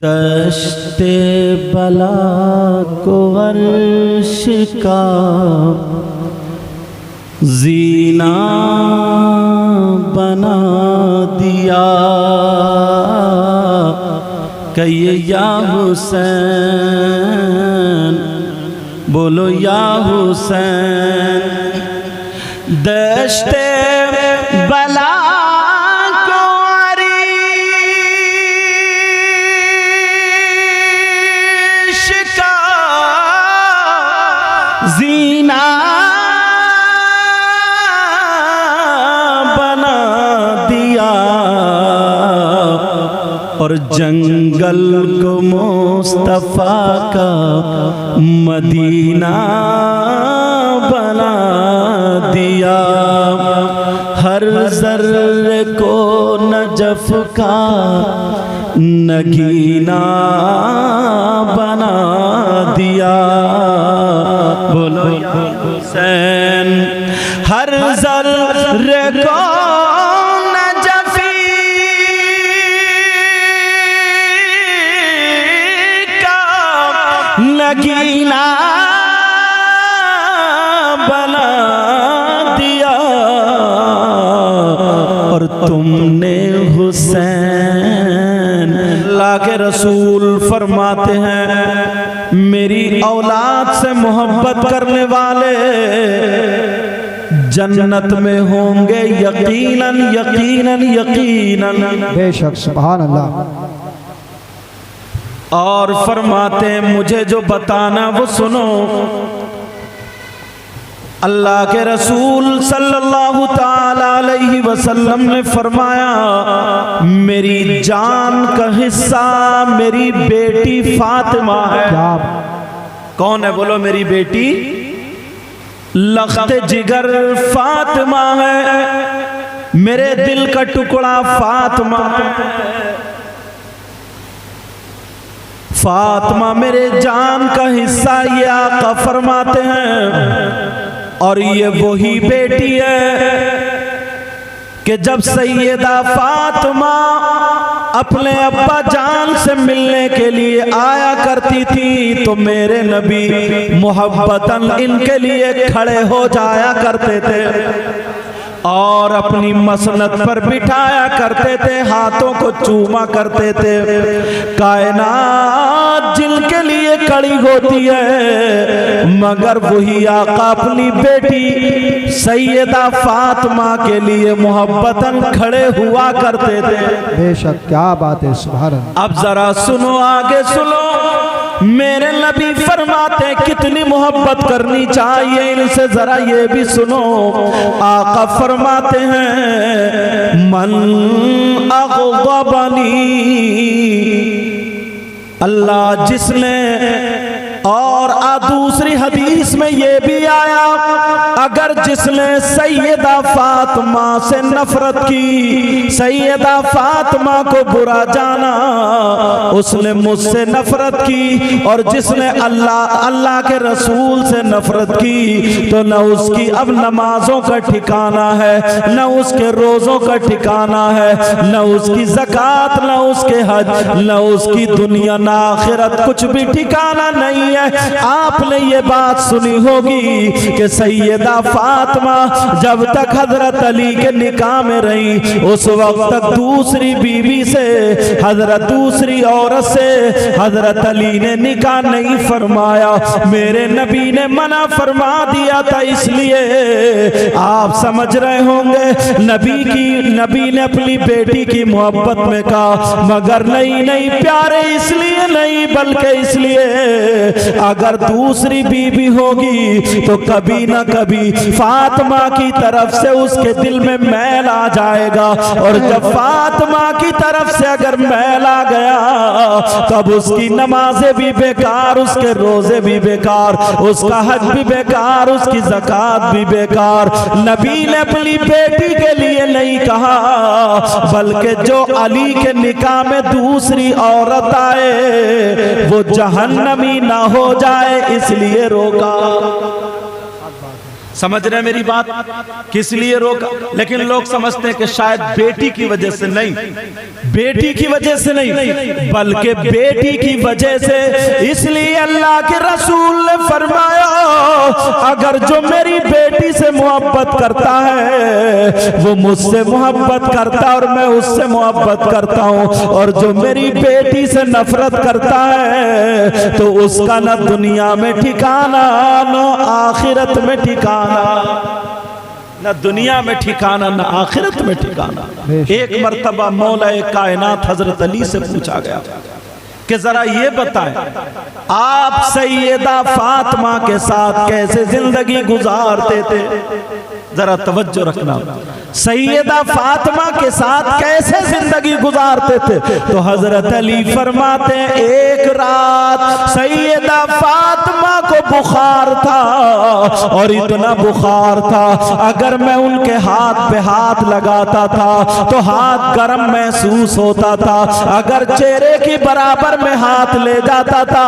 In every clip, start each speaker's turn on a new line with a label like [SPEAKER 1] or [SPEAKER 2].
[SPEAKER 1] दश्ते बला को अर्श का जीना बना दिया। कहिए या हुसैन, बोलो या हुसैन। दश्ते बला जीना बना दिया और जंगल को मुस्तफा का मदीना बना दिया। हर जर्रे को नजफ का नगीना बना दिया। बोलो हुसैन। हर ज़र्रे को नजफ़ी का नगीना बना दिया और तुमने हुसैन। अल्लाह के रसूल फरमाते हैं मेरी औलाद से मोहब्बत करने वाले जन्नत में होंगे यकीनन यकीनन यकीनन।
[SPEAKER 2] बेशक, सुभान अल्लाह।
[SPEAKER 1] और फरमाते हैं मुझे जो बताना वो सुनो। अल्लाह के रसूल सल्लल्लाहु ताला अलैहि वसल्लम ने फरमाया मेरी जान का हिस्सा मेरी बेटी फातिमा है। कौन है बोलो? मेरी बेटी लख्त जिगर फातिमा है। मेरे दिल का टुकड़ा फातिमा है। फातिमा मेरे जान का हिस्सा ये आका फरमाते हैं। और ये वही बेटी है कि जब सैयदा फातिमा अपने अब्बा जान से मिलने के लिए आया करती थी तो मेरे नबी मोहब्बतन इनके लिए खड़े हो जाया करते थे और अपनी मसनद पर बिठाया करते थे, हाथों को चूमा करते थे। कायनात जिनके लिए खड़ी होती है मगर वही आका अपनी बेटी सैयदा फातिमा के लिए मोहब्बतन खड़े हुआ करते थे।
[SPEAKER 2] बेशक, क्या बात है, सुभान अल्लाह।
[SPEAKER 1] अब जरा सुनो, आगे सुनो। मेरे नबी फरमाते कितनी मोहब्बत करनी चाहिए इनसे, जरा ये भी सुनो। आका फरमाते हैं मन अग़ज़बनी, अल्लाह जिसने, और दूसरी हदीस में ये भी आया अगर जिसने सैयदा फातिमा से नफरत की, सैयदा फातिमा को बुरा जाना, उसने मुझसे नफरत की। और जिसने अल्लाह के रसूल से नफरत की तो न उसकी अब नमाजों का ठिकाना है, न उसके रोज़ों का ठिकाना है, न उसकी ज़कात, न उसके हज, न उसकी दुनिया न आखिरत, कुछ भी ठिकाना नहीं है। आपने ये बात सुनी होगी कि सैयदा फातिमा जब तक हजरत अली के निकाह में रही उस वक्त तक दूसरी बीवी से, हजरत दूसरी औरत से हजरत अली ने निकाह नहीं फरमाया। मेरे नबी ने मना फरमा दिया था। इसलिए आप समझ रहे होंगे नबी ने अपनी बेटी की मोहब्बत में कहा मगर नहीं नहीं प्यारे, इसलिए नहीं बल्कि इसलिए अगर दूसरी बीवी होगी तो कभी ना कभी फातिमा की तरफ से उसके दिल में मैल आ जाएगा। और जब फातिमा की तरफ से अगर मैल आ गया तब उसकी नमाजें भी बेकार, उसके रोजे भी बेकार, उसका हज भी बेकार, उसकी ज़कात भी बेकार। नबी ने अपनी बेटी के लिए नहीं कहा बल्कि जो अली के निकाह में दूसरी औरत आए वो जहन्नमी ना हो जाए इसलिए रोका। समझ रहे मेरी बात? किस लिए रोका? लेकिन लोग समझते हैं कि शायद बेटी की वजह से। नहीं, बेटी की वजह से नहीं, बल्कि बेटी की वजह से। इसलिए अल्लाह के रसूल ने फरमाया, अगर जो मेरी बेटी से मोहब्बत करता है वो मुझसे मोहब्बत करता है और मैं उससे मोहब्बत करता हूं, और जो मेरी बेटी से नफरत करता है तो उसका न दुनिया में ठिकाना न आखिरत में ठिकाना। न दुनिया में ठिकाना न आखिरत में ठिकाना। एक मर्तबा मौला कायनात हजरत अली से पूछा गया कि जरा ये बताएं, आप सैयदा फातिमा के साथ कैसे जिंदगी गुजारते थे? जरा तवज्जो रखना, सैयदा फातिमा के साथ कैसे जिंदगी गुजारते थे? तो हजरत अली फरमाते हैं, एक रात सैयदा फातिमा को बुखार था, और इतना बुखार था अगर मैं उनके हाथ पे हाथ लगाता था तो हाथ गर्म महसूस होता था, अगर चेहरे की बराबर में हाथ ले जाता था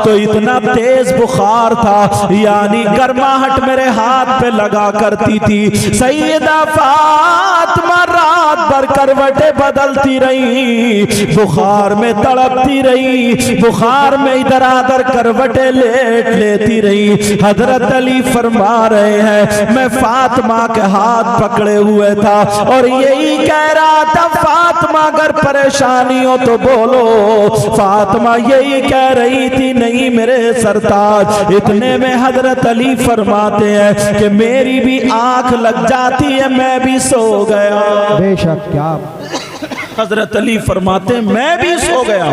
[SPEAKER 1] तो इतना तेज बुखार था, यानी गर्माहट मेरे हाथ पे लगा करती थी। सैयदा फातिमा रात भर करवटें बदलती रही, बुखार में तड़पती रही, बुखार में इधर आधर करवटें लेती रही। हजरत अली फरमा रहे हैं, मैं फातिमा के हाथ पकड़े हुए था और यही कह रहा था, फातिमा अगर परेशानी हो तो बोलो। फातिमा यही कह रही थी, नहीं मेरे सरताज। इतने में हजरत अली फरमाते हैं कि मेरी भी आंख लग जाती है, मैं भी सो गया।
[SPEAKER 2] बेशक, क्या
[SPEAKER 1] हजरत अली फरमाते मैं भी सो गया,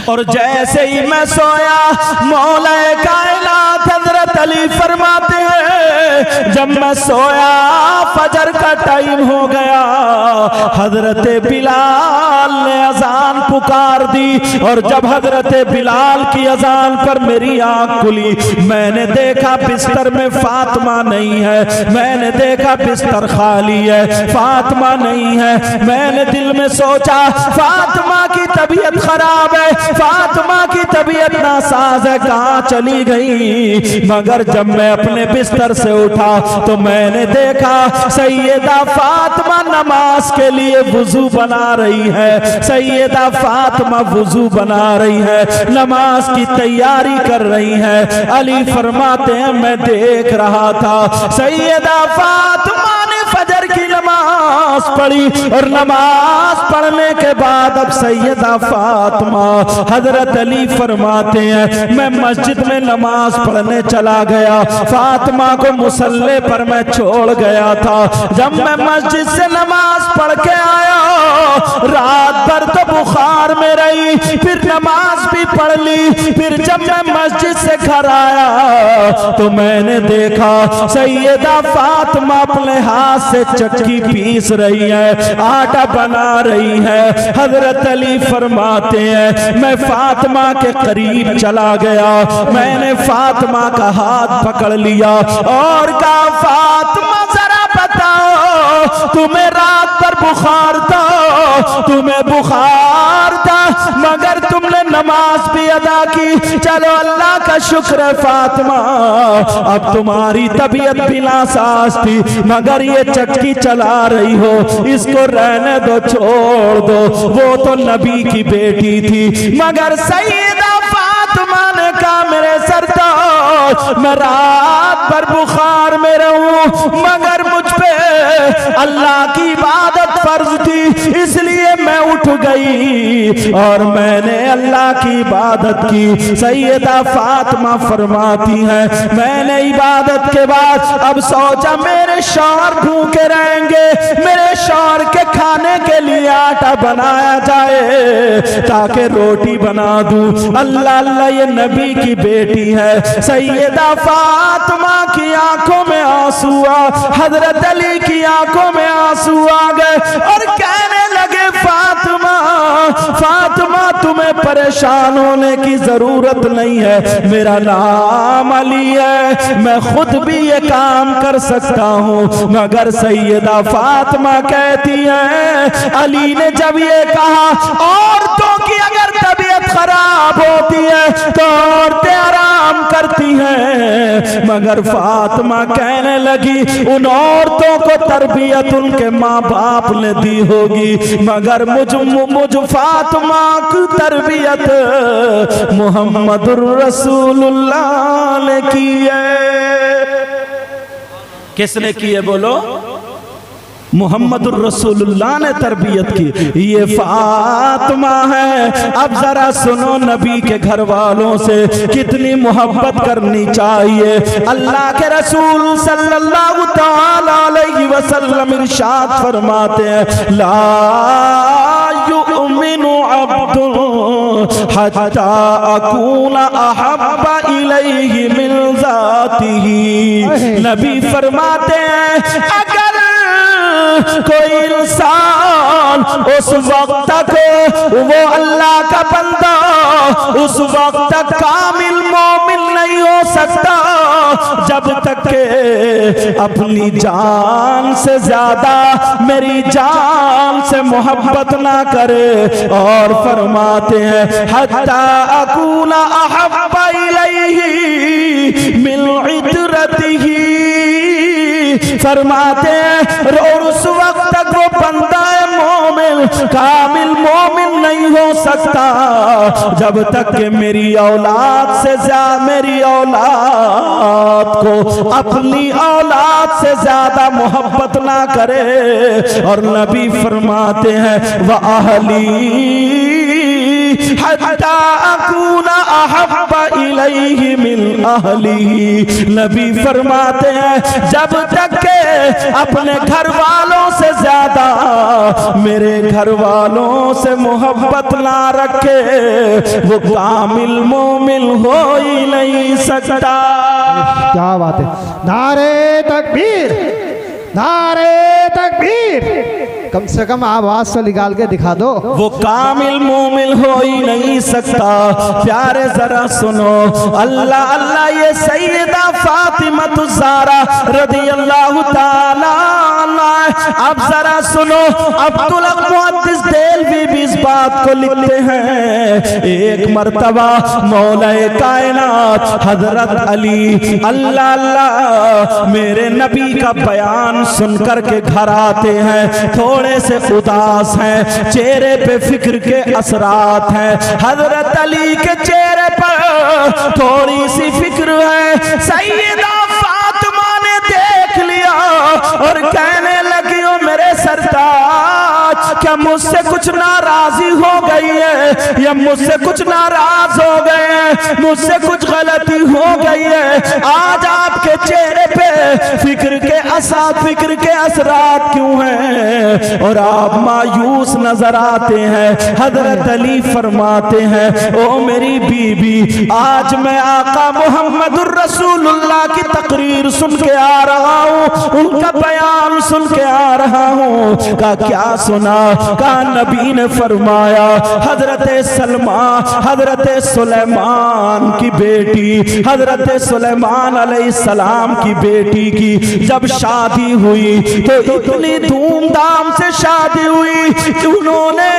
[SPEAKER 1] और जैसे ही मैं सोया मौला कायनात हजरत अली फरमाते हैं, जब मैं सोया फजर का टाइम हो गया, हजरत बिलाल ने अजान पुकार दी, और जब हजरत बिलाल की अजान पर मेरी आंख खुली, मैंने देखा बिस्तर में फातिमा नहीं है, मैंने देखा बिस्तर खाली है, फातिमा नहीं है। मैंने दिल में सोचा फातिमा की तबीयत खराब है, फातिमा की तबीयत नासाज है, कहाँ चली गई? मगर जब मैं अपने बिस्तर से उठा तो मैंने देखा सैयदा फातिमा नमाज के लिए वुजू बना रही है, सैयदा फातिमा वुजू बना रही है, नमाज की तैयारी कर रही है। अली फरमाते हैं, मैं देख रहा था सैयदा फातिमा ने फजर की नमाज पढ़ी, और नमाज पढ़ने के बाद अब सैयदा फातिमा, हजरत अली फरमाते हैं, मैं मस्जिद में नमाज पढ़ने चला गया, फातिमा को मुसल्ले पर मैं छोड़ गया था। जब मैं मस्जिद से नमाज पढ़ के आया, रात भर तो बुखार में रही, फिर नमाज भी पढ़ ली, फिर जब मैं मस्जिद से घर आया तो मैंने देखा सैयदा फातिमा अपने हाथ से चक्की पीस रही है, आटा बना रही है। हजरत अली फरमाते हैं, मैं फातिमा के करीब चला गया, मैंने फातिमा का हाथ पकड़ लिया और कहा, फातिमा जरा बताओ, तुम्हें रात भर बुखार था, तुम्हें बुखार था, मगर तुमने नमाज भी अदा की, चलो अल्लाह का शुक्र है फातिमा, अब तुम्हारी तबीयत भी नासाज थी, मगर ये चक्की चला रही हो, इसको रहने दो, छोड़ दो। वो तो नबी की बेटी थी, मगर सैयदा फातिमा ने कहा, मेरे सरताज, मैं रात भर बुखार में रहूं, मगर मुझ पे अल्लाह की इबादत फर्ज थी, इसलिए मैं उठ गई और मैंने अल्लाह की इबादत की। सैयदा फातिमा फरमाती है, मैंने इबादत के बाद अब सोचा मेरे शौहर भूखे रहेंगे, मेरे शौहर के खाने के लिए आटा बनाया जाए ताकि रोटी बना दूं। अल्लाह अल्लाह, ये नबी की बेटी है। सैयदा फातिमा की आंखों में आंसू आ, हजरत अली की आंखों में आंसू आ गए और कहने लगे, फातिमा फातिमा तुम्हें परेशान होने की जरूरत नहीं है, मेरा नाम अली है, मैं खुद भी ये काम कर सकता हूँ। मगर सैयदा फातिमा कहती है, अली ने जब ये कहा, औरतों की अगर तबीयत खराब होती है तो औरतें आराम करती हैं, मगर फातिमा कहने लगी उन औरतों को तरबियत उनके माँ बाप ने दी होगी, मगर मुझ फातिमा की तरबियत मुहम्मदुर रसूलुल्लाह ने की है। किसने की है बोलो? मुहम्मदुर रसूलुल्लाह ने तरबियत की। ये फातिमा है। अब जरा सुनो नबी के घर वालों से कितनी मोहब्बत करनी चाहिए। अल्लाह के रसूल सल्लल्लाहु तआला अलैहि वसल्लम इरशाद फरमाते हैं, ला युमिनु अब्दुन हत्ता अकूना अहब्बा इलैहि मिन ज़ातिही। नबी फरमाते हैं अगर कोई इंसान उस वक्त तक वो अल्लाह का बंदा उस वक्त तक कामिल मोमिन नहीं हो सकता जब तक के अपनी जान से ज्यादा मेरी जान से मोहब्बत ना करे। और फरमाते हैं हत्ता अकूना अहब्बा इलैहि मिन इतरतिही। फरमाते हैं और उस वक्त तक वो बंदा मोमिन कामिल मोमिन नहीं हो सकता जब तक कि मेरी औलाद से ज्यादा मेरी औलाद को अपनी औलाद से ज्यादा मोहब्बत ना करे। और नबी फरमाते हैं व अहली हत्ता अकूना अहब्बा इलैहि मिन अहलिही। नबी फरमाते हैं जब तक के अपने घर वालों से ज्यादा मेरे घर वालों से मोहब्बत ना रखे वो कामिल मोमिन हो ही नहीं सकता।
[SPEAKER 2] क्या बात है। नारे तकबीर, नारे तकबीर। कम से कम आवाज से निकाल के दिखा दो।
[SPEAKER 1] वो कामिल मोमिन हो ही नहीं सकता। प्यारे जरा सुनो अल्लाह अल्लाह ये सैयदा फातिमा ज़हरा रदियल्लाहु ताला अब जरा सुनो अब्दुल हक मुहद्दिस देलवी भी इस बात को लिखते हैं। एक मर्तबा मौलाए कायनात हजरत अली अल्लाह अल्लाह मेरे नबी का बयान सुनकर के घर आते हैं। थोड़े से उदास हैं, चेहरे पे फिक्र के असरात हैं। हजरत अली के चेहरे पर थोड़ी सी फिक्र है। सैयदा फातिमा ने देख लिया और कहने लगी ओ मेरे सरताज क्या मुझसे कुछ नाराजी हो गई है या मुझसे कुछ नाराज हो गए हैं, मुझसे कुछ गलती हो गई है। आज आपके चेहरे पे फिक्र के असरात क्यों हैं और आप मायूस नजर आते हैं। हजरत अली फरमाते हैं ओ मेरी बीबी आज मैं आका मुहम्मदुर रसूलुल्लाह की तकरीर सुन के आ रहा हूँ, उनका बयान सुन के आ रहा हूँ। का क्या सुना? का नबी ने फरमाया हजरत सलमा हजरत सुलेमान की बेटी हजरत सुलेमान अलैहिस्सलाम की बेटी की जब शादी हुई तो इतनी धूमधाम से शादी हुई कि उन्होंने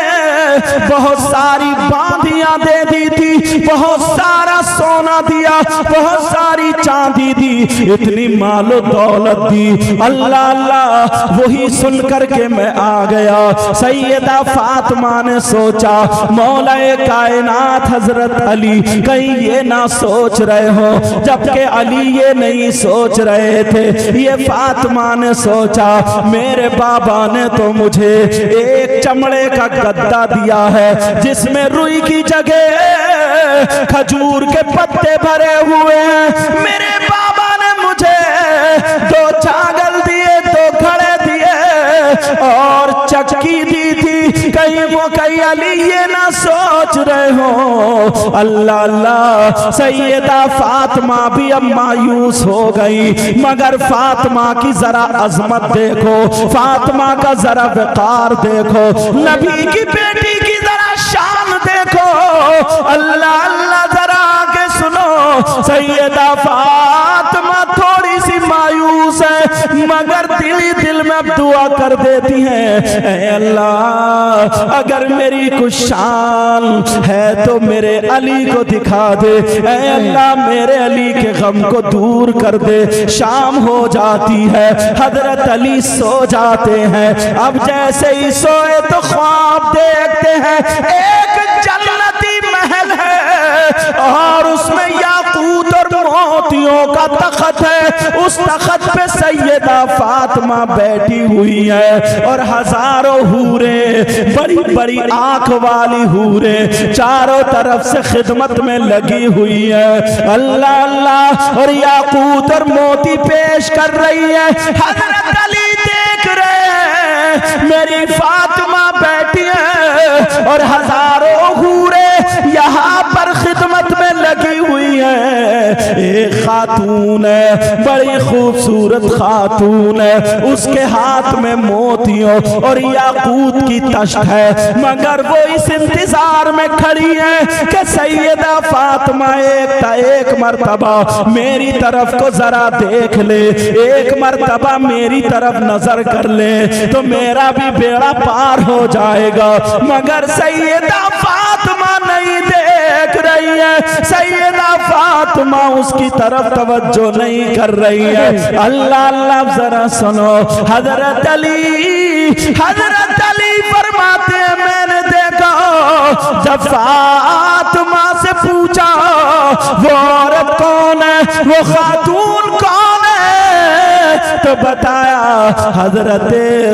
[SPEAKER 1] बहुत सारी बांधियां दे दी थी, बहुत सारा सोना दिया, बहुत सारी चांदी दी, इतनी मालो दौलत दी। अल्लाह अल्लाह वही सुन करके मैं आ गया। सैयदा फातिमा ने सोचा मौलाए कायनात हजरत अली कहीं ये ना सोच रहे हो, जबकि अली ये नहीं सोच रहे थे। ये फातिमा ने सोचा मेरे बाबा ने तो मुझे एक चमड़े का गद्दा दिया है जिसमें रुई की जगह खजूर के पत्ते भरे हुए हैं। मेरे बाबा ने मुझे 2 छागल दिए, 2 घड़े दिए और चक्की दी थी। कहीं अली ये ना सोच रहे हो। अल्लाह अल्लाह सैयदा फातिमा भी अब मायूस हो गई, मगर फातिमा की जरा अजमत देखो, फातिमा का जरा वकार देखो, नबी की बेटी की जरा शान देखो। अल्लाह अल्लाह जरा आके सुनो सैयदा फातिमा थोड़ी सी मायूस है मगर दिल ही दिल में अब दुआ कर देती हैं ऐ अल्लाह अगर मेरी कुछ शान है तो मेरे अली को दिखा दे। ऐ अल्लाह मेरे अली के गम को दूर कर दे। शाम हो जाती है, हजरत अली सो जाते हैं। अब जैसे ही सोए तो ख्वाब देखते हैं एक जन्नती महल है और उसमें याकूत और मोतियों का तख्त है। उस तख्त पे सैयदा फातिमा बैठी हुई है और हजारों हूरे, बड़ी बड़ी आंख वाली हूरे चारों तरफ से खिदमत में लगी हुई है। अल्लाह अल्लाह और याकूत और मोती पेश कर रही है। हजरत अली देख रहे हैं मेरी फातिमा बैठी है और हजारों हूरे यहाँ पर खिदमत में लगी हुई है। एक खातून है, बड़ी खूबसूरत खातून है, उसके हाथ में मोतियों और याकूत की तश्त है, मगर वो इस इंतजार में खड़ी है कि सैयदा फातिमा एक मर्तबा मेरी तरफ को जरा देख ले, एक मर्तबा मेरी तरफ नजर कर ले तो मेरा भी बेड़ा पार हो जाएगा। मगर सैयदा फातिमा नहीं देख रही है, सैयदा फातिमा उसकी तरफ तवज्जो नहीं कर रही है। अल्लाह अल्लाह जरा सुनो, हजरत अली फरमाते हैं मैंने देखा जब फातिमा से पूछा वो औरत कौन है, वो खातून कौन है, तो बताया हजरत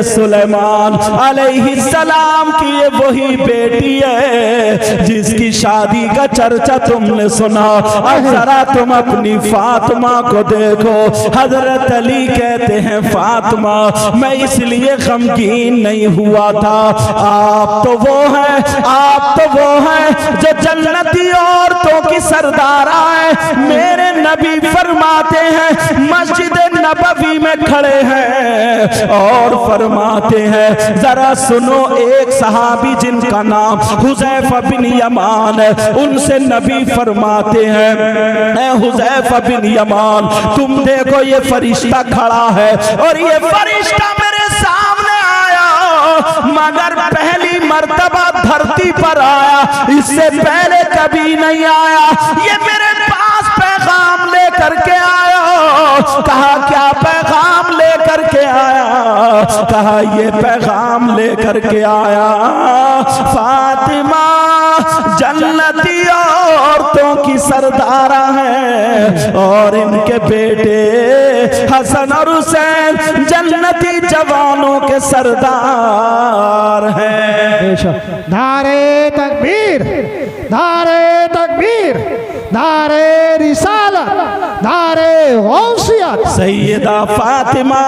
[SPEAKER 1] सुलेमान अलैहिस्सलाम की ये वही बेटी है जिसकी शादी का चर्चा तुमने सुना। अब जरा तुम अपनी फातिमा को देखो। हजरत अली कहते हैं फातिमा मैं इसलिए गमगीन नहीं हुआ था, आप तो वो हैं जो जन्नती औरतों की सरदारा है। मेरे नबी फरमाते हैं मस्जिद नबवी में खड़े हैं और फरमाते हैं जरा सुनो, एक सहाबी जिनका नाम हुज़ैफा बिन यमान है, उनसे नबी फरमाते हैं हुज़ैफा बिन यमान तुम देखो ये फरिश्ता खड़ा है और ये फरिश्ता मेरे सामने आया, मगर पहली मर्तबा धरती पर आया, इससे पहले कभी नहीं आया। ये मेरे पास पैगाम लेकर के आया। कहा क्या पैगाम लेकर के आया? कहा ये पैगाम लेकर के आया फातिमा जन्नती औरतों की सरदारा है और इनके बेटे हसन और हुसैन जन्नती जवानों के सरदार हैं।
[SPEAKER 2] नारे तकबीर, नारे तकबीर, नारे रिसालत, नारे गौसियत।
[SPEAKER 1] सैयदा फातिमा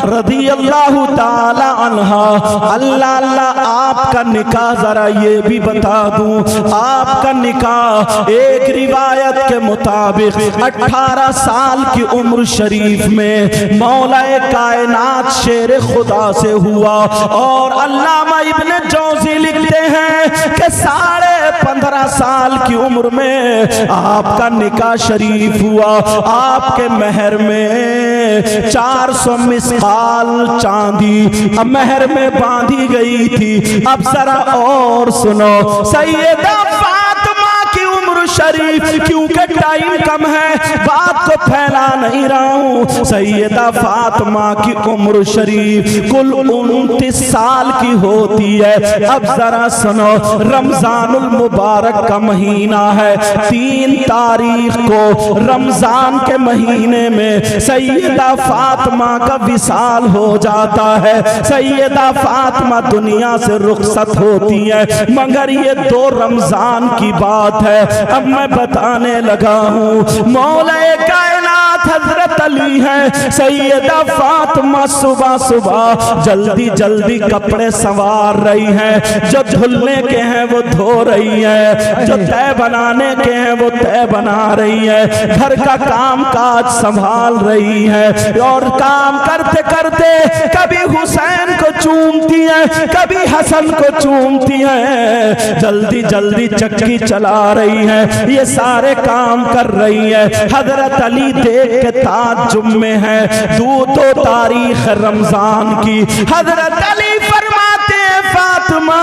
[SPEAKER 1] रज़ियल्लाहु ताला अन्हा, अल्लाह अल्लाह आपका निकाह जरा ये भी बता दूं, आपका निकाह एक रिवायत के मुताबिक 18 साल की उम्र शरीफ में मौलाए कायनात शेर खुदा से हुआ। और अल्लामा इब्न जौज़ी लिखते हैं कि 15.5 साल की उम्र में आपका निकाह शरीफ हुआ। आपके महर में 400 मिसकाल चांदी महर में बांधी गई थी। अब जरा और सुनो, सैयदा फातिमा की उम्र शरीफ, क्योंकि टाइम कम है बात को फैला नहीं रहा हूँ, सैयदा फातिमा की उम्र शरीफ कुल 29 साल की होती है। अब जरा सुनो, रमजानुल मुबारक का महीना है, 3 तारीख को रमजान के महीने में सैयदा फातिमा का विसाल हो जाता है। सैयदा फातिमा दुनिया से रुखसत होती है, मगर ये 2 रमजान की बात है। अब मैं बताने लगा हूँ, मौलाए कायनात हजरत अली है, सैयदा फातिमा सुबह सुबह जल्दी जल्दी कपड़े संवार रही हैं, जो धुलने के हैं वो धो रही है, जो तय बनाने के हैं वो तय बना रही है, घर का काम काज संभाल रही है। और काम करते करते कभी हुसैन को चूमती है, कभी हसन को चूमती है, जल्दी जल्दी चक्की चला रही है, ये सारे काम कर रही है। हजरत अली देख के ताज्जुब में है, 2 तारीख रमजान की। हजरत अली फरमाते हैं फातिमा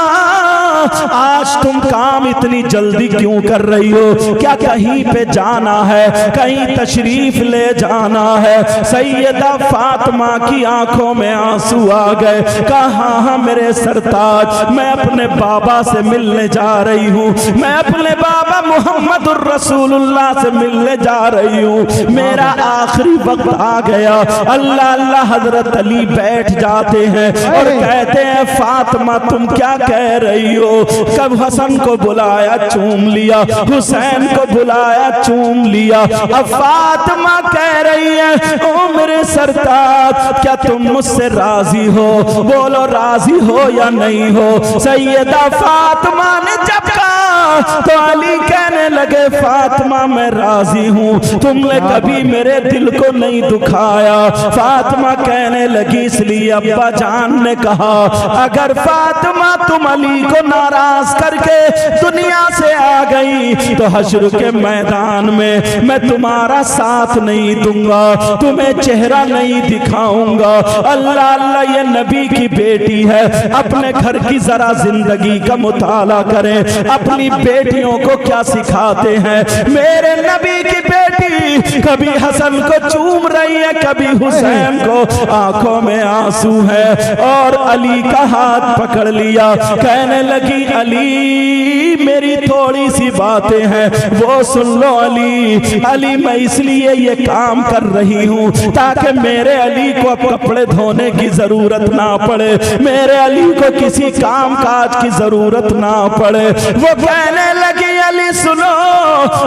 [SPEAKER 1] आज तुम काम इतनी जल्दी क्यों कर रही हो? क्या कहीं पे जाना है, कहीं तशरीफ ले जाना है? सैयदा फातिमा की आंखों में आंसू आ गए। कहा हाँ मेरे सरताज, मैं अपने बाबा से मिलने जा रही हूँ, मैं अपने बाबा मुहम्मदुर रसूलुल्लाह से मिलने जा रही हूँ, मेरा आखिरी वक्त आ गया। अल्लाह अल्लाह हजरत अली बैठ जाते हैं और कहते हैं फातिमा तुम क्या कह रही हो? कब हसन को बुलाया चूम लिया, हुसैन को बुलाया चूम लिया, अब फातिमा कह रही है ओ मेरे सरताज क्या तुम मुझसे राजी हो? बोलो राजी हो या नहीं हो? सैयदा फातिमा ने जब कहा तो अली कहने लगे फातिमा मैं राजी हूँ, तुमने कभी मेरे दिल को नहीं दुखाया। फातिमा कहने लगी इसलिए अब्बा जान ने कहा अगर फातिमा तुम अली को नाराज करके दुनिया से आ गई तो हश्र के मैदान में मैं तुम्हारा साथ नहीं दूंगा, तुम्हें चेहरा नहीं दिखाऊंगा। अल्लाह अल्लाह ये नबी की बेटी है, अपने घर की जरा जिंदगी का मुताला करें, अपनी बेटियों को क्या सिखाते हैं। मेरे नबी की बेटी कभी हसन को चूम रही है, कभी हुसैन को, आंखों में आंसू है और अली का हाथ पकड़ लिया। कहने लगी अली मेरी थोड़ी सी बातें हैं वो सुन लो अली। अली मैं इसलिए ये काम कर रही हूँ ताकि मेरे अली को अब कपड़े धोने की जरूरत ना पड़े, मेरे अली को किसी काम काज की जरूरत ना पड़े। वो कहने लगी अली सुनो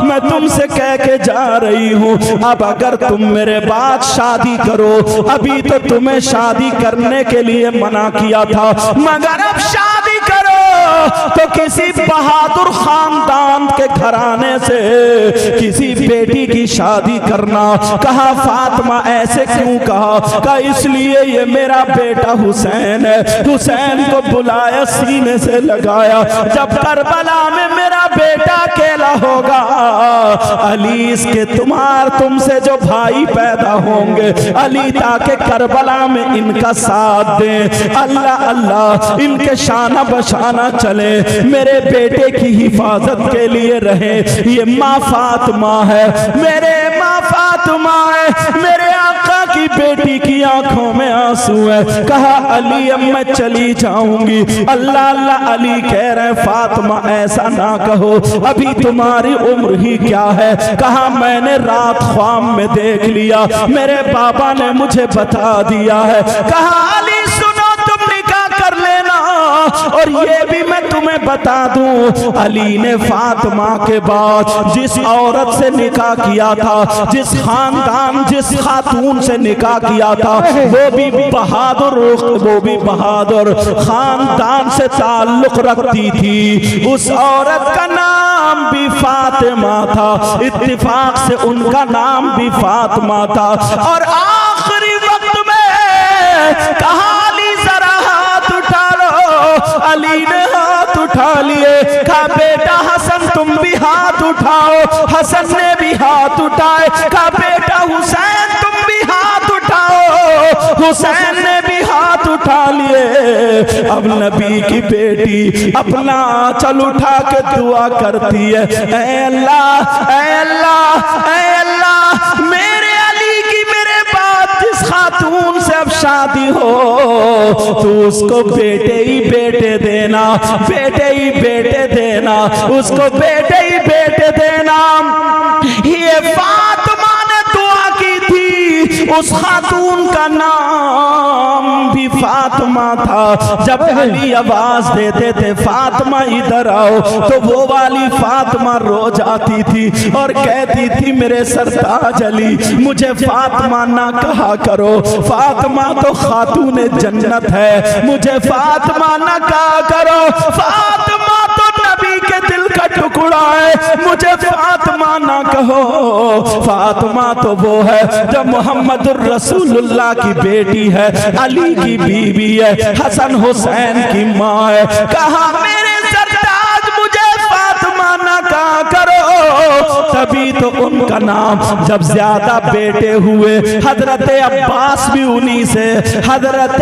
[SPEAKER 1] मैं तुमसे कह के जा रही हूँ अब अगर तुम मेरे बाद शादी करो, अभी तो तुम्हें शादी करने के लिए मना किया था, मगर अब शादी करो तो किसी बहादुर खानदान के घराने से किसी बेटी की शादी करना। कहा फातिमा ऐसे क्यों कहा? कहा इसलिए ये मेरा बेटा हुसैन है। हुसैन को बुलाया, सीने से लगाया, जब करबला में मेरा बेटा अकेला होगा अली इसके तुमसे जो भाई पैदा होंगे अली ताकि करबला में इनका साथ दे। अल्लाह अल्लाह इनके शाना बशाना चले, मेरे बेटे की हिफाजत के लिए रहे। ये माँ फातिमा है, मेरे माँ फातिमा है, मेरे आका की बेटी की आंखों में आंसू है। कहा अली अब मैं चली जाऊंगी। अल्लाह अल्लाह अली कह रहे फातिमा ऐसा ना कहो, अभी तुम्हारी उम्र ही क्या है। कहा मैंने रात ख्वाब में देख लिया, मेरे बाबा ने मुझे बता दिया है। कहा अली सुनो तुम निकाह कर लेना और ये भी मैं तुम्हें बता दूं अली ने फातिमा के बाद जिस औरत से निकाह किया था, जिस खानदान जिस खातून से निकाह किया था वो भी बहादुर खानदान से ताल्लुक रखती थी। उस औरत का नाम भी फातिमा था, इत्तिफाक से उनका नाम भी फातिमा था। और आखिरी वक्त में कहा अली जरा हाथ उठा लो। अली ने हाथ उठा लिए। कहा बेटा हसन तुम भी हाथ उठाओ। हसन ने भी हाथ उठाए। कहा बेटा हुसैन तुम भी हाथ उठाओ। हुसैन ने भी हाथ उठा लिए। अब नबी की बेटी अपना आंचल उठा के दुआ करती है, ऐ अल्लाह ऐ अल्लाह ऐ अल्लाह मेरे अली की मेरे बाद जिस खातून से अब शादी हो तो उसको बेटे ही बेटे देना, बेटे ही बेटे देना, उसको बेटे ही बेटे देना। ये फातिमा ने दुआ की थी, उस खातून का नाम भी फातिमा था। जब अली आवाज देते थे फातिमा इधर आओ तो वो वाली फातिमा रो जाती थी और कहती थी मेरे सरताज अली मुझे फातिमा ना कहा करो, फातिमा तो खातून जन्नत है, मुझे फातिमा ना कहा करो, फातिमा तो नबी के दिल का टुकड़ा है, मुझे फातिमा ना कहो। फातिमा तो वो है जो मोहम्मदुर रसूलुल्लाह की बेटी है, अली की बीवी है, हसन हुसैन की माँ है। कहा मेरे सरताज मुझे फातिमा ना कहा करो। तभी तो उनका नाम जब ज्यादा बेटे हुए हजरत अब्बास भी उन्हीं से, हजरत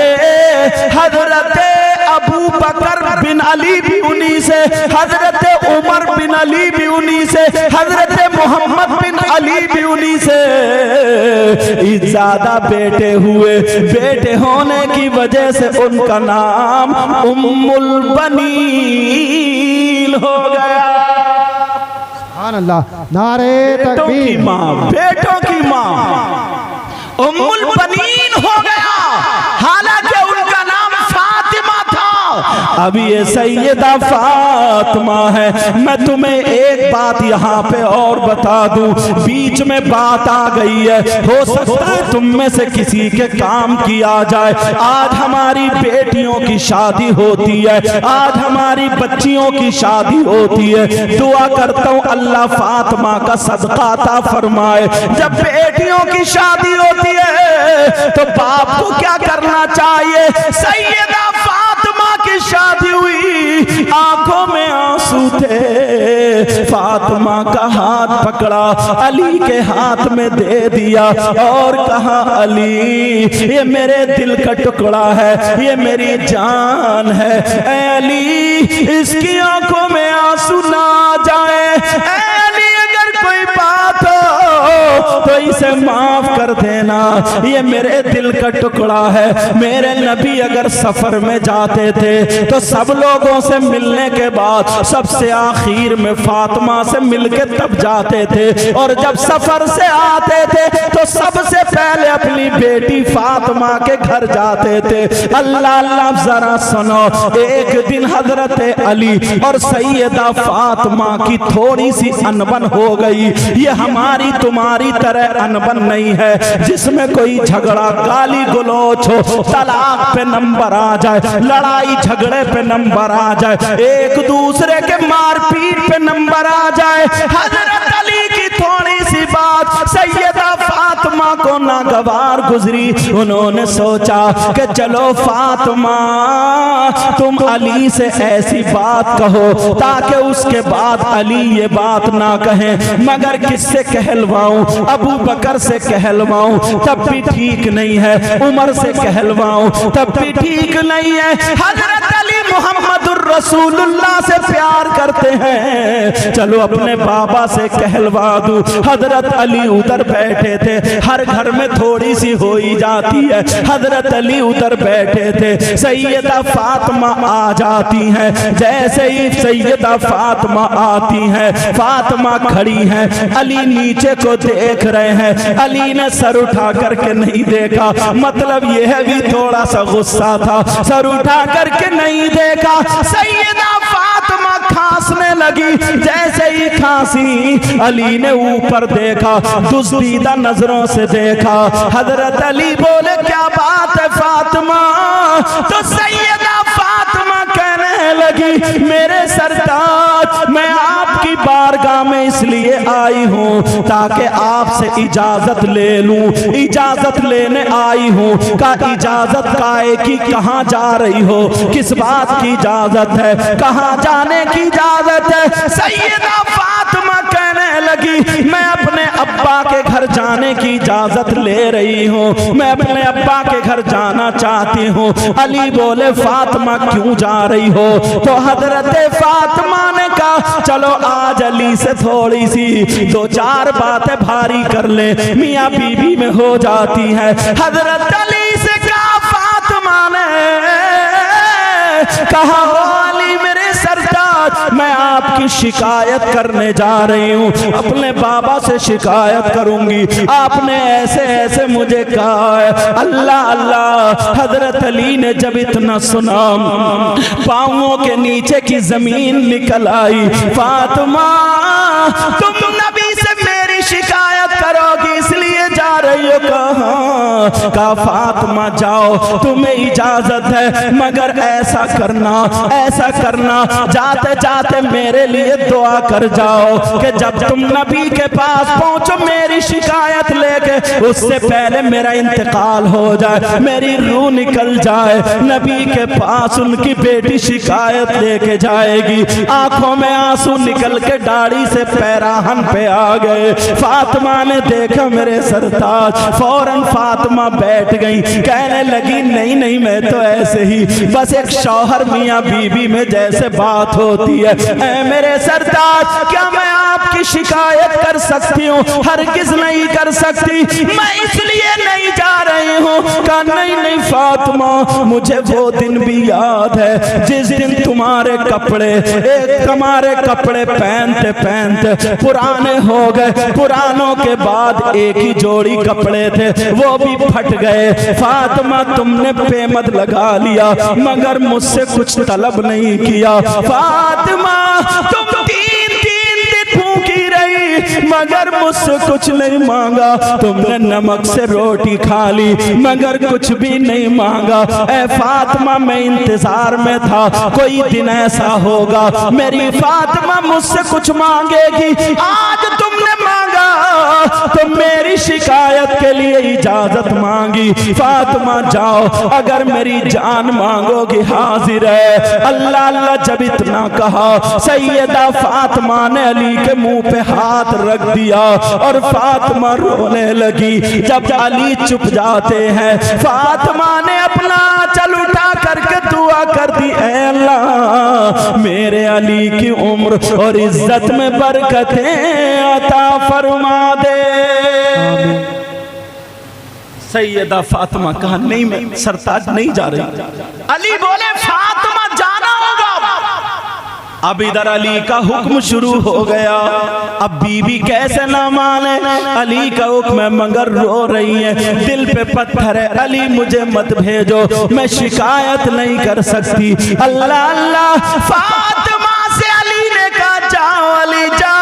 [SPEAKER 1] अबू बकर बिन अली भी उन्हीं से, हजरत उमर बिन अली भी उन्हीं से, हजरत मोहम्मद बिन अली भी उन्हीं से ज्यादा बेटे हुए। बेटे होने की वजह से उनका नाम उम्मुल बनीन हो गया।
[SPEAKER 2] सुभान अल्लाह, नारे तकबीर।
[SPEAKER 1] बेटों की माँ उम्मुल बनीन हो गया, हालांकि उनका नाम फातिमा था। अब ये सैयदा फातिमा है। मैं तुम्हें एक बात यहाँ पे और बता दूं, बीच में बात आ गई है, हो सकता है तुम में से किसी के काम की आ जाए। आज हमारी बेटियों की शादी होती है, आज हमारी बच्चियों की शादी होती है। दुआ करता हूँ अल्लाह फातिमा का सदका अता फरमाए। जब बेटियों की शादी होती है तो बाप को क्या करना चाहिए? सैयदा फातिमा की शादी हुई, आंखों में आंसू थे, फातिमा का हाथ पकड़ा, अली के हाथ में दे दिया और कहा अली ये मेरे दिल का टुकड़ा है, ये मेरी जान है, ऐ अली इसकी आंखों में आंसू ना जाए, ऐ अली अगर कोई बात हो तो इसे माफ कर देना, ये मेरे दिल का टुकड़ा है। मेरे नबी अगर सफर में जाते थे तो सब लोगों से मिलने के बाद सबसे आखिर में फातिमा से मिलके तब जाते थे, और जब सफर से आते थे तो सबसे पहले अपनी बेटी फातिमा के घर जाते थे। अल्लाह अल्लाह जरा सुनो, एक दिन हजरत अली और सैयदा फातिमा की थोड़ी सी अनबन हो गई। ये हमारी तुम्हारी तरह अनबन नहीं है जिसमें कोई झगड़ा गाली गलौच हो, तलाक पे नंबर आ जाए, लड़ाई झगड़े पे नंबर आ जाए, एक दूसरे के मारपीट पे नंबर आ जाए। हजरत अली की थोड़ी सी बात सैयदा फातिमा को नागवार गुजरी। उन्होंने सोचा कि चलो फातिमा तुम अली से ऐसी बात कहो ताकि उसके बाद अली ये बात ना कहे, मगर किससे कहलवाऊं? अबू बकर से कहलवाऊं तब भी ठीक नहीं है, उमर से कहलवाऊं तब भी ठीक नहीं है। हजरत अली मुहम्मदुर रसूलुल्लाह से प्यार करते हैं, चलो अपने बाबा से कहलवा दूं। हजरत अली उधर बैठे थे, हर घर में थोड़ी सी हो ही जाती है। हजरत अली उधर बैठे थे, सैयदा फातिमा आ जाती हैं। जैसे ही सैयदा फातिमा आती हैं, फातिमा खड़ी हैं, अली नीचे को देख रहे हैं। अली ने सर उठा करके नहीं देखा, मतलब यह भी थोड़ा सा गुस्सा था, सर उठा करके नहीं देखा। सैयदा फातिमा खांसने लगी, जैसे ही खांसी अली ने ऊपर देखा, दुस्तीदा नजरों से देखा। हजरत अली बोले क्या बात है फातिमा? तो सैयदा फातिमा कहने लगी मेरे सरताज मैं आपकी बारगाह में इसलिए आई हूँ ताकि आपसे इजाजत ले लूं, इजाजत लेने आई हूँ। का इजाजत काहे की? कहाँ जा रही हो? किस बात की इजाजत है? कहाँ जाने की इजाजत है? सैयदा फातिमा कहने लगी मैं अपने अब्बा के घर जाने की इजाजत ले रही हूँ, मैं अपने अब्बा के घर जाना चाहती हूँ। अली बोले फातिमा क्यों जा रही हो? तो हजरत फातिमा ने कहा चलो आज अली से थोड़ी सी दो चार बातें भारी कर ले, मियाँ बीबी में हो जाती है। हजरत अली से कहा फातिमा ने कहा अली मेरे सरताज मैं आपकी शिकायत करने जा रही हूँ, अपने बाबा से शिकायत करूंगी, आपने ऐसे ऐसे मुझे कहा है। अल्लाह अल्लाह। हजरत अली ने जब इतना सुना पांवों के नीचे की जमीन निकल आई। फातिमा तुम नबी से मेरी शिकायत करोगी इसलिए जा रही हो? कहा फातिमा जाओ तुम्हें इजाजत है, मगर ऐसा करना जाते जाते मेरे लिए दुआ कर जाओ कि जब तुम नबी के पास पहुंचो मेरी शिकायत लेके उससे पहले मेरा इंतकाल हो जाए, मेरी रूह निकल जाए। नबी के पास उनकी बेटी शिकायत लेके जाएगी। आंखों में आंसू निकल के दाढ़ी से पैराहन पे आ गए। फातिमा ने देखा मेरे सरताज, फौरन फातिमा फातिमा बैठ गई, कहने लगी नहीं नहीं मैं तो ऐसे ही बस एक शौहर मियाँ बीवी में जैसे बात होती है। ऐ मेरे सरताज, क्या मैं आपकी शिकायत कर सकती हूँ? हरगिज़ नहीं कर सकती, मैं इसलिए नहीं जा रही हूँ। कहा नहीं नहीं फातिमा, मुझे वो दिन भी याद है जिस दिन तुम्हारे कपड़े पहनते पहनते पुराने हो गए, पुरानों के बाद एक ही जोड़ी कपड़े थे वो भी फट गए। फातिमा तुमने पेमद लगा लिया मगर मुझसे कुछ तलब नहीं किया। फातिमा तुम तीन दिन भूखी रही मगर मुझसे कुछ नहीं मांगा। तुमने नमक से रोटी खा ली मगर कुछ भी नहीं मांगा। ऐ फातिमा मैं इंतजार में था कोई दिन ऐसा होगा मेरी फातिमा मुझसे कुछ मांगेगी। आज तुमने मांगा तो मेरी शिकायत के लिए इजाजत मांगी। फातिमा जाओ, अगर मेरी जान मांगोगी हाजिर है। अल्लाह अल्लाह जब इतना कहा, सैयदा फातिमा ने अली के मुंह पे हाथ रख दिया और फातिमा रोने लगी। जब अली चुप जाते हैं, फातिमा ने अपना आंचल उठा करके दुआ कर दी, ऐ अल्लाह मेरे अली की उम्र और इज्जत में बरकतें अता फरमा दे। सैयदा फातिमा कहा नहीं मैं सरताज नहीं जा रही। अली बोले फातिमा जाना होगा। अब इधर अली का हुक्म शुरू हो गया। अब बीबी कैसे ना माने, अली का हुक्म है मगर रो रही है, दिल पे पत्थर है। अली मुझे मत भेजो, मैं शिकायत नहीं कर सकती। अल्लाह अल्लाह, फातिमा से अली ने कहा जाओ अली जाओ,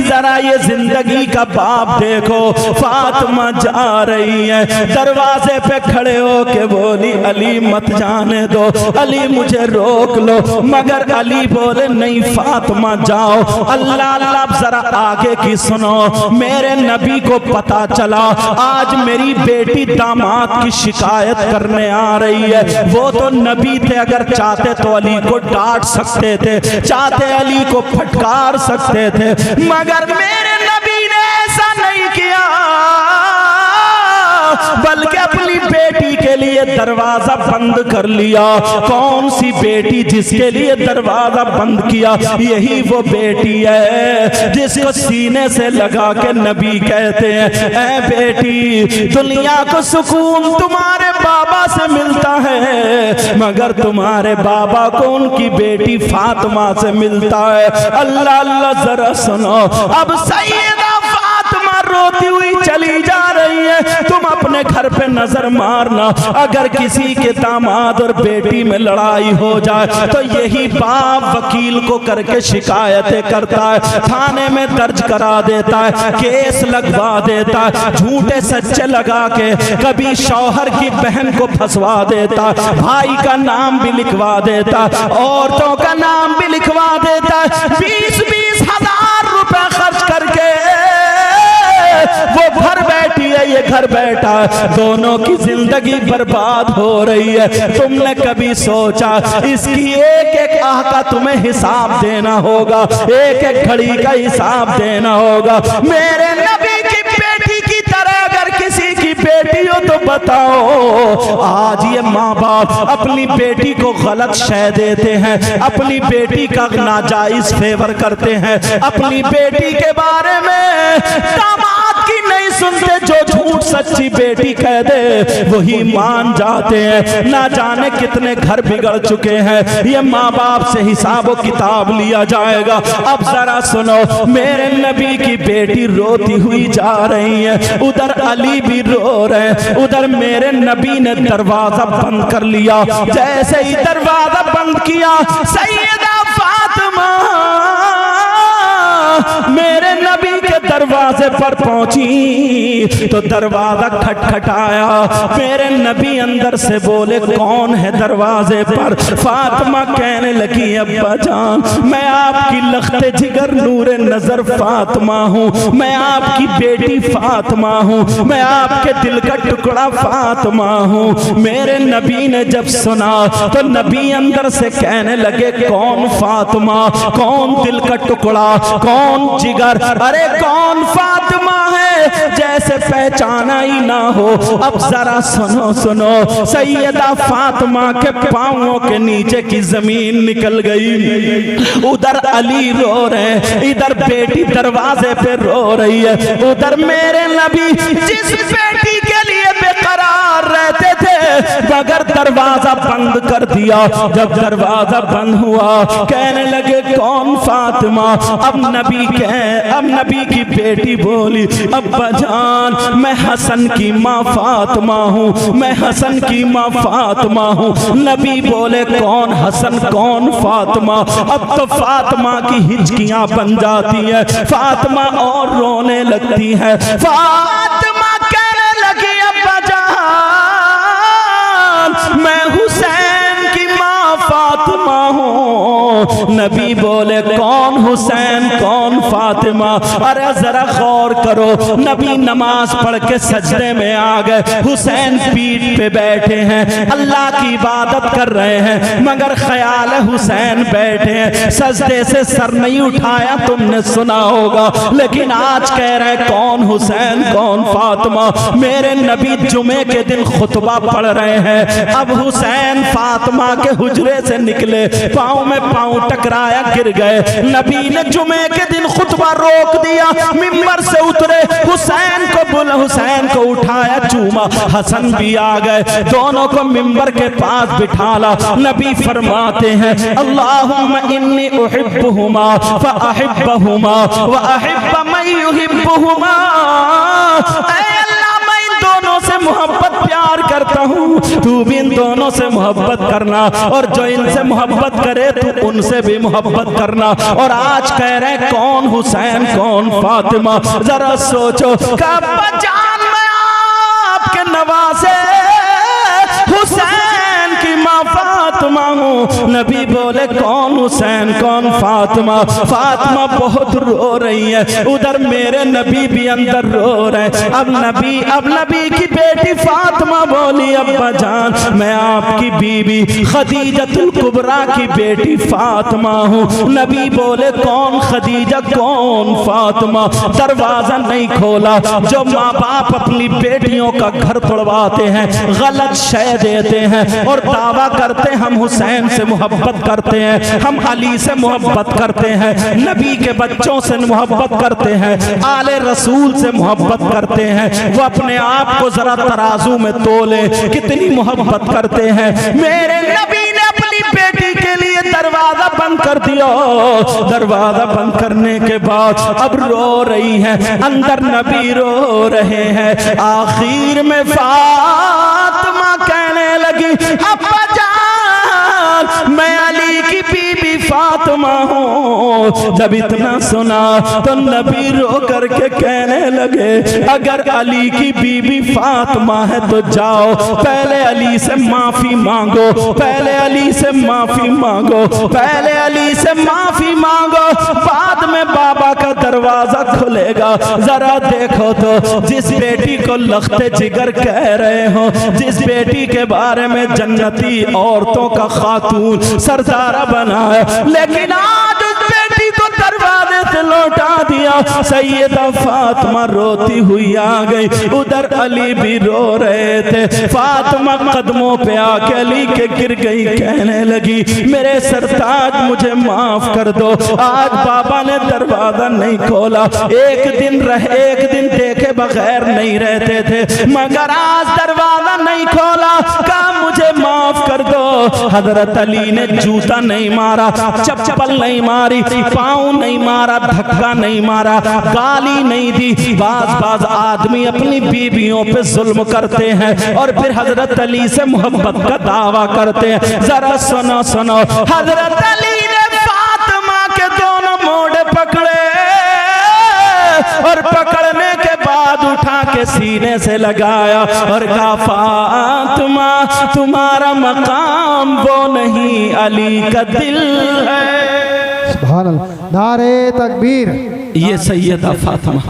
[SPEAKER 1] जरा ये जिंदगी का बाप देखो। फातिमा जा रही है, दरवाजे पे खड़े होके बोली अली मत जाने दो, अली मुझे रोक लो। मगर अली बोले नहीं फातिमा जाओ। अल्लाह अल्लाह जरा आगे की सुनो। मेरे नबी को पता चला आज मेरी बेटी दामाद की शिकायत करने आ रही है। वो तो नबी थे, अगर चाहते तो अली को डांट सकते थे, चाहते अली को फटकार सकते थे, मगर मेरे नबी ने ऐसा नहीं किया, बल्कि अपनी बेटी के लिए दरवाजा बंद कर लिया। कौन सी बेटी जिसके लिए दरवाजा बंद किया? यही वो बेटी है जिसको सीने से लगा के नबी कहते हैं, ऐ बेटी दुनिया को सुकून तुम्हारे बाबा से मिलता है मगर तुम्हारे बाबा को उनकी बेटी फातिमा से मिलता है। अल्लाह अल्लाह जरा सुनो। अब सैयदा फातिमा रोती हुई चली जा रही है। तुम अपने घर पे नजर मारना, अगर किसी के दामाद और बेटी में लड़ाई हो जाए तो यही बाप वकील को करके शिकायतें करता है, थाने में दर्ज करा देता है, केस लगवा देता है, झूठे सच्चे लगा के कभी शौहर की बहन को फंसवा देता है, भाई का नाम भी लिखवा देता है, औरतों का नाम भी लिखवा देता है। 20-20 हजार रुपए खर्च करके वो घर बैठी है, ये घर बैठा है, दोनों की जिंदगी बर्बाद हो रही है। तुमने कभी सोचा इसकी एक एक आह का तुम्हें हिसाब देना होगा, एक एक घड़ी का हिसाब देना होगा। मेरे नबी की बेटी की तरह अगर किसी की बेटी हो तो बताओ। आज ये माँ बाप अपनी बेटी को गलत शय देते हैं, अपनी बेटी का नाजायज फेवर करते हैं, अपनी बेटी के बारे में दामाद की नहीं सुनते, जो झूठ सच्ची बेटी कह दे वही मान जाते हैं। ना जाने कितने घर बिगड़ चुके हैं, ये माँ बाप से हिसाब व किताब लिया जाएगा। अब जरा सुनो, मेरे नबी की बेटी रोती हुई जा रही है, उधर अली भी रो रहे हैं, उधर मेरे नबी ने दरवाजा बंद कर लिया। जैसे ही दरवाजा बंद किया, सैयदा फातिमा मेरे नबी के दरवाजे पर पहुंची तो दरवाजा खटखटाया। मेरे नबी अंदर से बोले कौन है दरवाजे पर? फातिमा कहने लगी अब्बा जान, मैं आपकी लख्ते जिगर नूरे नजर फातिमा हूँ, मैं आपकी बेटी फातिमा हूँ, मैं आपके दिल का टुकड़ा फातिमा हूँ। मेरे नबी ने जब सुना तो नबी अंदर से कहने लगे कौन फातिमा, कौन दिल का टुकड़ा, कौन जिगर, अरे कौन फातिमा है? जैसे पहचाना ही ना हो। अब जरा सुनो सुनो, सैयदा फातिमा के पांवों के नीचे की जमीन निकल गई। उधर अली रो रहे, इधर बेटी दरवाजे पे रो रही है। उधर मेरे नबी जिस बेटी के लिए बेकरार रहते थे, मगर दरवाजा बंद कर दिया। जब दरवाजा बंद हुआ, कहने लगे कौन फातिमा? अब नबी की बेटी बोली, अब्बा जान मैं हसन की माँ फातिमा हूँ, मैं हसन की माँ फातिमा हूँ। नबी बोले कौन हसन कौन फातिमा? अब तो फातिमा की हिचकियां बन जाती है, फातिमा और रोने लगती है। फातिमा कहने लगी अब्बा जान मैं हुसैन की माँ फातिमा हूँ। नबी बोले कौन हुसैन कौन फातिमा? अरे जरा गौर करो, नबी नमाज पढ़ के सजदे में आ गए। हुसैन पीठ पे बैठे हैं, अल्लाह की इबादत कर रहे हैं, मगर ख्याल है हुसैन बैठे हैं, सजदे से सर नहीं उठाया। तुमने सुना होगा, लेकिन आज कह रहे कौन हुसैन कौन फातिमा। मेरे नबी जुमे के दिन खुतबा पढ़ रहे हैं। अब हुसैन फातिमा के हुजरे से निकले, पाँव में पाँव टकराया, गिर गए। नबी ने जुमे के दिन खुतबा रोक दिया, मिंबर से उतरे, हुसैन को उठाया, चूमा। हसन भी आ गए, दोनों को मिंबर के पास बिठाला। नबी फरमाते हैं अल्लाहुम्मा इन्नी उहिब्बुहुमा फअहिब्बहुमा व अहिब्ब मन युहिब्बुहुमा। ऐ अल्लाह मैं इन दोनों से मोहब्बत प्यार करता हूँ, तू भी इन दोनों से मोहब्बत करना, और जो इनसे मोहब्बत करे तू उनसे भी मोहब्बत करना। और आज कह रहे कौन हुसैन कौन फातिमा? जरा सोचो, अब्बा जान मैं आपके नवासे हुसैन की माँ फातिमा हूँ। नबी बोले कौन हुसैन कौन फातिमा? फातिमा बहुत रो रही है, उधर मेरे नबी भी अंदर रो रहे हैं। अब नबी की बेटी फातिमा बोली अब्बा जान मैं आपकी बीबी खदीजतुल कुबरा की बेटी फातिमा हूँ। नबी बोले कौन खदीजा कौन फातिमा? दरवाजा नहीं खोला। जो माँ बाप अपनी बेटियों का घर तोड़वाते हैं, गलत शय देते हैं और दावा करते हम हुसैन से मोहब्बत करते हैं, हम अली से मोहब्बत करते हैं, नबी के बच्चों से मोहब्बत करते हैं, आले रसूल से मोहब्बत करते हैं, वो अपने आप को जरा तराजू में तोले कितनी मोहब्बत करते हैं। मेरे नबी ने अपनी बेटी के लिए दरवाजा बंद कर दिया। दरवाजा बंद करने के बाद अब रो रही है, अंदर नबी रो रहे हैं। आखिर में फातिमा कहने लगी अब्बा जान मैं अली की बीबी फातिमा हूँ। जब इतना सुना तो नबी रो करके कहने लगे अगर अली की बीबी फातिमा है तो जाओ पहले अली से माफी मांगो, पहले अली से माफी मांगो, पहले अली से माफी मांगो, बाद में बाबा का दरवाजा खुलेगा। जरा देखो तो जिस बेटी को लख्ते जिगर कह रहे हो, जिस बेटी के बारे में जन्नती औरतों का खातून सरदारा बनाया, लेकिन आज उस बेटी को दरवाजे से लौटा दिया। सैयदा फातिमा रोती हुई आ गई, उधर अली भी रो रहे थे। फातिमा कदमों पे आके अली के गिर गई, कहने लगी मेरे सरताज मुझे माफ कर दो, आज बाबा ने दरवाजा नहीं खोला, एक दिन देखे बगैर नहीं रहते थे, मगर आज दरवाजा नहीं खोला, कहा मुझे माफ कर दो। हजरत अली ने जूता नहीं मारा, चप्पल नहीं मारी, पाँव नहीं मारा, धक्का नहीं मारा, गाली नहीं दी। बाज आदमी अपनी बीबियों पे जुल्म करते हैं और फिर हजरत अली से मोहब्बत का दावा करते हैं। जरा सुनो सुनो, हजरत अली ने फातिमा के दोनों मोड़े पकड़े और पकड़ने के बाद उठा के सीने से लगाया और कहा फातिमा तुम्हारा मकाम वो नहीं अली का दिल है।
[SPEAKER 2] सुभान अल्लाह, नारे तकबीर।
[SPEAKER 1] ये सैयदा फातिमा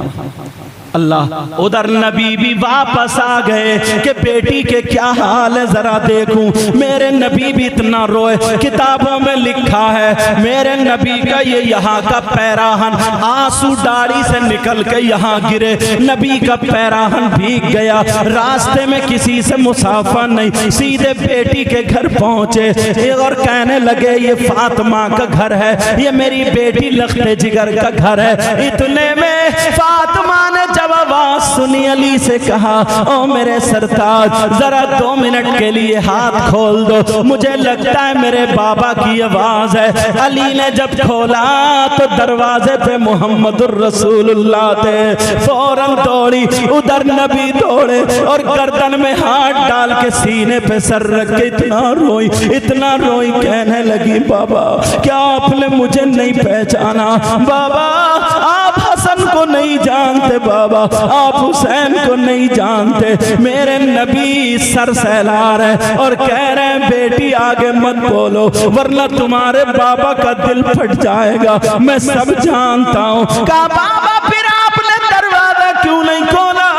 [SPEAKER 1] अल्लाह। उधर नबी भी वापस आ गए कि बेटी के क्या हाल है जरा देखूं। मेरे नबी भी इतना रोए, किताबों में लिखा है मेरे नबी का ये यहाँ का पैराहन आंसू दाढ़ी से निकल के यहाँ गिरे, नबी का पैराहन भीग गया। रास्ते में किसी से मुसाफा नहीं, सीधे बेटी के घर पहुंचे और कहने लगे ये फातिमा का घर है, ये मेरी बेटी लख्ते जिगर का घर है। इतने में फातिमा ने जब आवाज सुनी अली से कहा, ओ मेरे सरताज जरा 2 मिनट के लिए हाथ खोल दो, मुझे लगता है मेरे बाबा की आवाज है। अली ने जब खोला तो दरवाजे पे मोहम्मदुर रसूलुल्लाह थे। फौरन दौड़ी, उधर नबी दौड़े और गर्दन में हाथ डाल के सीने पे सर रख के इतना रोई, कहने लगी बाबा क्या आपने मुझे नहीं पहचाना? बाबा आप हसन को नहीं जानते, बाबा आप हुसैन को नहीं जानते। मेरे नबी सर सहला रहे और कह रहे हैं बेटी आगे मत बोलो वरना तुम्हारे बाबा का दिल फट जाएगा, मैं सब जानता हूँ। कहा बाबा फिर आपने दरवाजा क्यों नहीं खोला?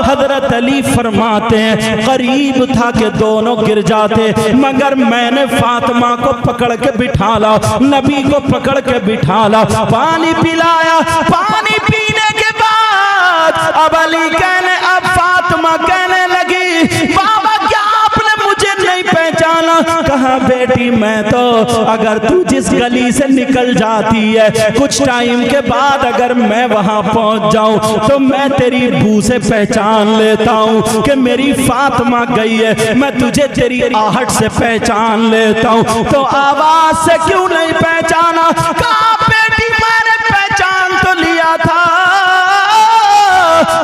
[SPEAKER 1] हजरत अली फरमाते हैं करीब था कि दोनों गिर जाते, मगर मैंने फातिमा को पकड़ के बिठा ला, नबी को पकड़ के बिठा ला, पानी पिलाया। पानी पीने के बाद अब अली कहने, अब फातिमा कहने लगी बाबा क्या आपने मुझे नहीं पहचाना? कहा बेटी मैं तो, अगर तू जिस गली से निकल जाती है कुछ टाइम के बाद अगर मैं वहां पहुंच जाऊं तो मैं तेरी बू से पहचान लेता हूं कि मेरी फातिमा गई है, मैं तुझे तेरी आहट से पहचान लेता हूं, तो आवाज से क्यों नहीं पहचाना? कहा बेटी मैंने पहचान तो लिया था,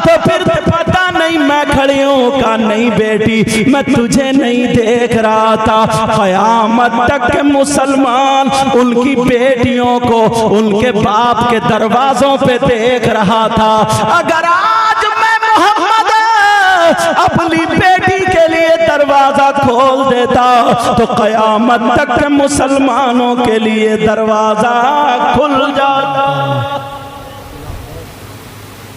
[SPEAKER 1] तो फिर पता नहीं मैं खड़ी हूं। का नहीं बेटी मैं तुझे नहीं देख रहा था, क़यामत तक के मुसलमान उनकी बेटियों को उनके बाप के दरवाजों पे देख रहा था। अगर आज मैं मोहम्मद अपनी बेटी के लिए दरवाजा खोल देता तो क़यामत तक के मुसलमानों के लिए दरवाजा खुल जाता।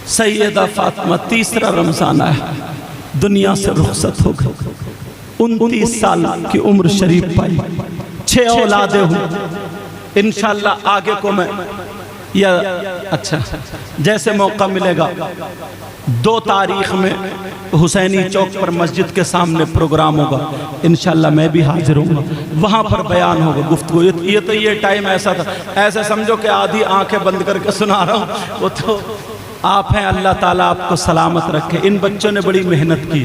[SPEAKER 1] सैयदा फातिमा तीसरा रमजान है, दुनिया से रुखसत हो गई, 29 साल की उम्र शरीफ पाई, 6 औलादे हुई। इंशाल्लाह आगे को मैं या अच्छा जैसे मौका मिलेगा 2 तारीख में हुसैनी चौक पर मस्जिद के सामने प्रोग्राम होगा, इंशाल्लाह मैं भी हाजिर हूँ, वहाँ पर बयान होगा, गुफ्तगू। ये टाइम ऐसा था, ऐसे समझो कि आधी आंखें बंद करके सुना रहा हूँ, वो तो आप हैं। अल्लाह ताला आपको सलामत रखे। इन बच्चों ने बड़ी मेहनत की,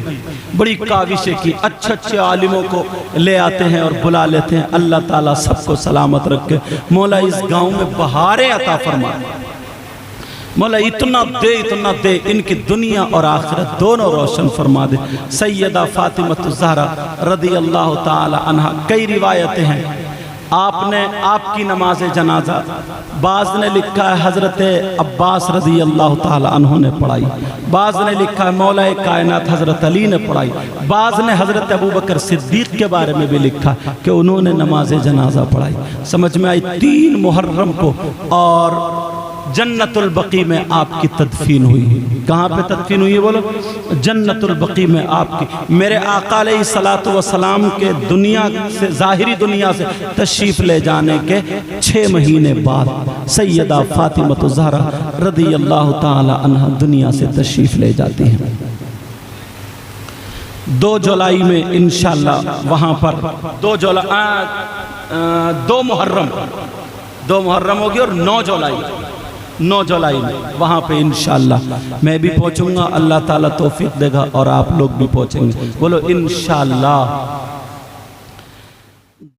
[SPEAKER 1] बड़ी काविशें की, अच्छे अच्छे आलिमों को ले आते हैं और बुला लेते हैं। अल्लाह ताला सबको सलामत रखे। मौला इस गांव में बहारें अता फरमा, मौला इतना दे इनकी दुनिया और आखिरत दोनों रोशन फरमा दे। सैयदा फातिमा ज़हरा रदी अल्लाह ताला अन्हा, कई रिवायतें हैं आपने आपकी नमाज जनाजा, बाज़ ने लिखा है हज़रत अब्बास रज़ी अल्लाह ताला अन्हु ने पढ़ाई, बाज़ ने लिखा है मौला कायनात हज़रत अली ने पढ़ाई, बाज़ ने हज़रत अबू बकर सिद्दीक़ के बारे में भी लिखा कि उन्होंने नमाज जनाजा पढ़ाई। समझ में आई। 3 मुहर्रम को और जन्नतुल बकी में आपकी तदफीन हुई। कहाँ पे तदफीन हुई है बोलो? जन्नतुल बकी में आपकी। मेरे आका अलैहिस्सलातु वस्सलाम के दुनिया से, ज़ाहिरी दुनिया से तशरीफ़ ले जाने के 6 महीने बाद सैयदा फातिमा ज़हरा रज़ी अल्लाह ताला अन्हा दुनिया से तशरीफ़ ले जाती हैं। 2 जुलाई में इंशाअल्लाह वहाँ पर 2 मुहर्रम होगी और 9 जुलाई में वहाँ पे इंशाअल्लाह मैं भी पहुँचूँगा। अल्लाह ताला तौफीक देगा और आप लोग भी पहुँचेंगे। बोलो इंशाअल्लाह।